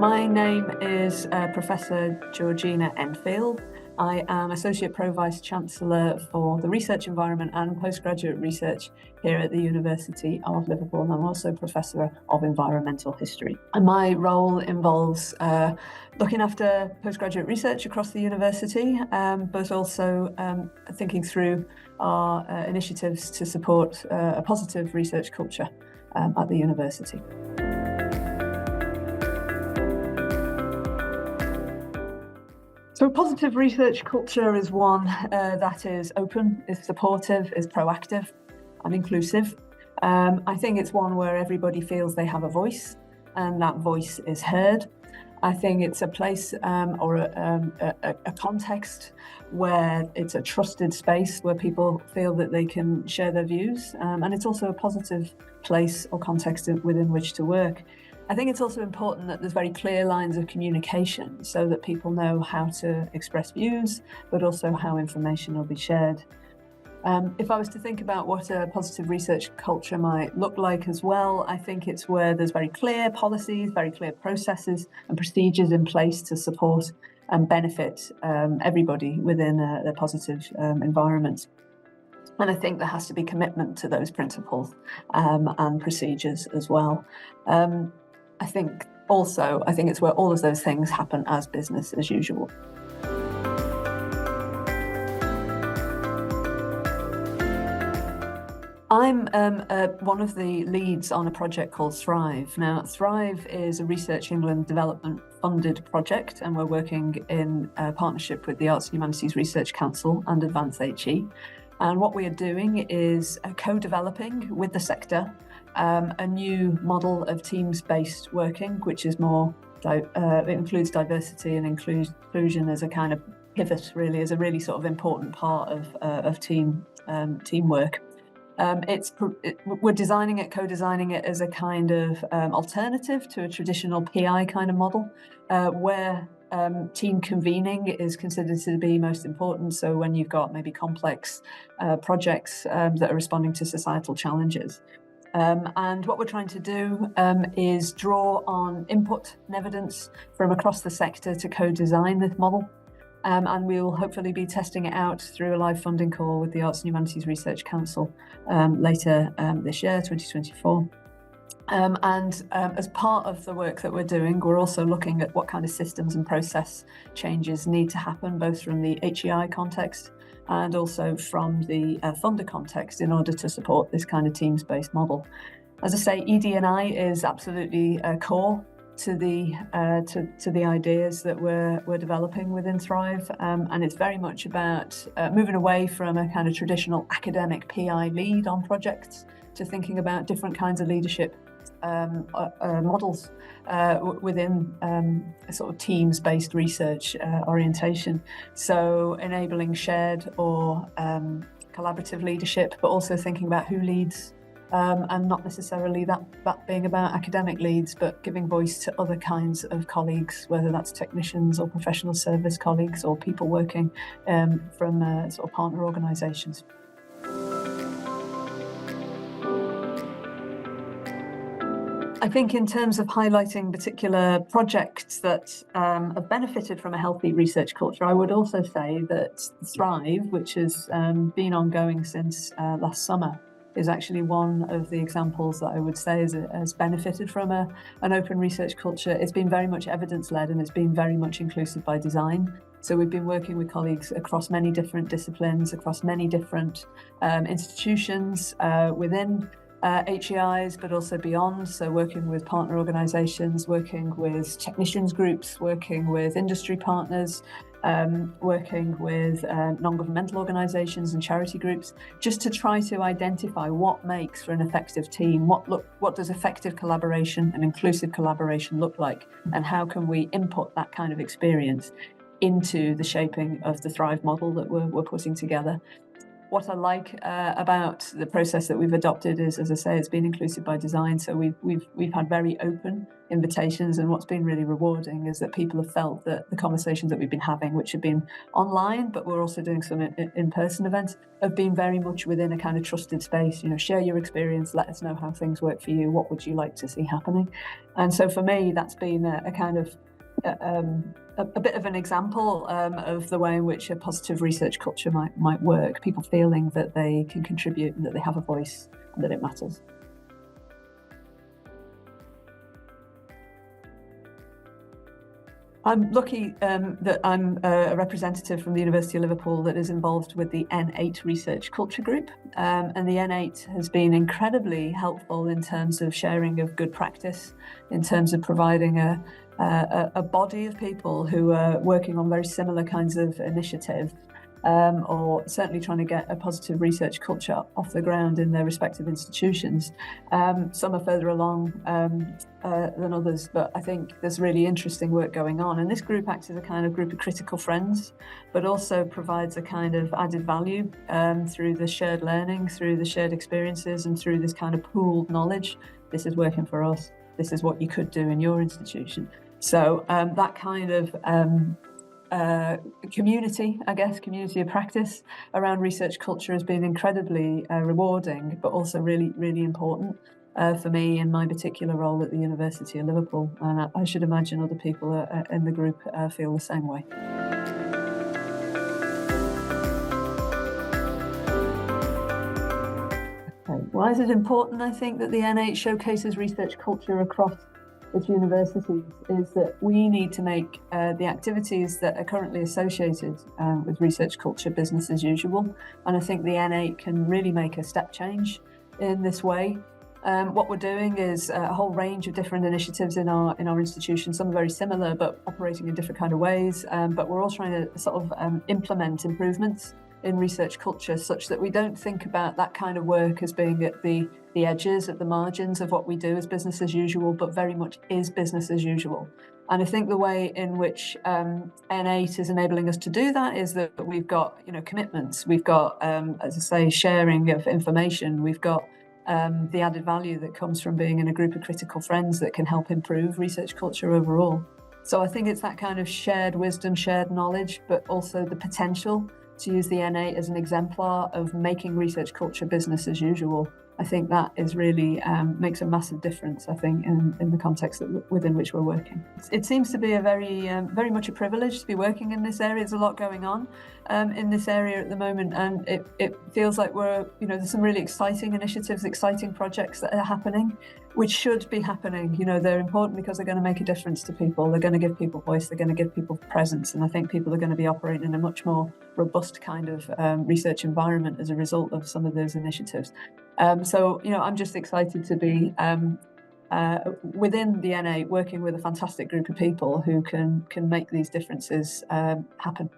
My name is Professor Georgina Endfield. I am Associate Pro-Vice-Chancellor for the Research Environment and Postgraduate Research here at the University of Liverpool, and I'm also Professor of Environmental History. And my role involves looking after postgraduate research across the university, but also thinking through our initiatives to support a positive research culture at the university. So a positive research culture is one that is open, is supportive, is proactive and inclusive. I think it's one where everybody feels they have a voice and that voice is heard. I think it's a place or a context where it's a trusted space where people feel that they can share their views, and it's also a positive place or context within which to work. I think it's also important that there's very clear lines of communication so that people know how to express views, but also how information will be shared. If I was to think about what a positive research culture might look like as well, I think it's where there's very clear policies, very clear processes and procedures in place to support and benefit everybody within a positive environment. And I think there has to be commitment to those principles and procedures as well. I think it's where all of those things happen as business as usual. I'm one of the leads on a project called Thrive. Now, Thrive is a Research England development funded project, and we're working in partnership with the Arts and Humanities Research Council and Advance HE. And what we are doing is co-developing with the sector a new model of teams-based working, which is more, it includes diversity and inclusion as a kind of pivot, really, as a really sort of important part of teamwork. We're co-designing it as a kind of alternative to a traditional PI kind of model, where team convening is considered to be most important. So when you've got maybe complex projects that are responding to societal challenges. And what we're trying to do is draw on input and evidence from across the sector to co-design this model. And we will hopefully be testing it out through a live funding call with the Arts and Humanities Research Council later this year, 2024. As part of the work that we're doing, we're also looking at what kind of systems and process changes need to happen, both from the HEI context and also from the funder context, in order to support this kind of teams-based model. As I say, ED&I is absolutely core to the ideas that we're developing within Thrive, and it's very much about moving away from a kind of traditional academic PI lead on projects to thinking about different kinds of leadership models within a sort of teams-based research orientation. So enabling shared or collaborative leadership, but also thinking about who leads, and not necessarily that being about academic leads, but giving voice to other kinds of colleagues, whether that's technicians or professional service colleagues or people working from sort of partner organisations. I think in terms of highlighting particular projects that have benefited from a healthy research culture, I would also say that Thrive, which has been ongoing since last summer, is actually one of the examples that I would say has benefited from an open research culture. It's been very much evidence-led and it's been very much inclusive by design. So we've been working with colleagues across many different disciplines, across many different institutions within HEIs, but also beyond. So working with partner organisations, working with technicians groups, working with industry partners, working with non-governmental organisations and charity groups, just to try to identify what makes for an effective team, what does effective collaboration and inclusive collaboration look like, and how can we input that kind of experience into the shaping of the Thrive model that we're putting together. what I like about the process that we've adopted is, as I say, it's been inclusive by design. So we've had very open invitations, and what's been really rewarding is that people have felt that the conversations that we've been having, which have been online, but we're also doing some in-person events, have been very much within a kind of trusted space. Share your experience, let us know how things work for you, what would you like to see happening. And so for me, that's been a kind of a bit of an example of the way in which a positive research culture might work, people feeling that they can contribute and that they have a voice and that it matters. I'm lucky that I'm a representative from the University of Liverpool that is involved with the N8 Research Culture Group. And the N8 has been incredibly helpful in terms of sharing of good practice, in terms of providing a body of people who are working on very similar kinds of initiatives, or certainly trying to get a positive research culture off the ground in their respective institutions. Some are further along than others, but I think there's really interesting work going on. And this group acts as a kind of group of critical friends, but also provides a kind of added value through the shared learning, through the shared experiences, and through this kind of pooled knowledge. This is working for us. This is what you could do in your institution. So that kind of community of practice around research culture has been incredibly rewarding, but also really, really important for me in my particular role at the University of Liverpool. And I should imagine other people in the group feel the same way. Okay. Why is it important, I think, that the N8 showcases research culture across its universities is that we need to make the activities that are currently associated with research culture business as usual. And I think the N8 can really make a step change in this way. What we're doing is a whole range of different initiatives in our institution. Some are very similar, but operating in different kind of ways. But we're all trying to sort of implement improvements in research culture such that we don't think about that kind of work as being at the edges, at the margins of what we do as business as usual, but very much is business as usual. And I think the way in which N8 is enabling us to do that is that we've got, commitments. We've got, as I say, sharing of information. We've got the added value that comes from being in a group of critical friends that can help improve research culture overall. So I think it's that kind of shared wisdom, shared knowledge, but also the potential to use the N8 as an exemplar of making research culture business as usual. I think that is really makes a massive difference, I think, in the context within which we're working. It seems to be a very much a privilege to be working in this area. There's a lot going on in this area at the moment, and it feels like there's some really exciting initiatives, exciting projects that are happening, which should be happening. They're important because they're going to make a difference to people. They're going to give people voice. They're going to give people presence, and I think people are going to be operating in a much more robust kind of research environment as a result of some of those initiatives. So I'm just excited to be within the N8 working with a fantastic group of people who can make these differences happen.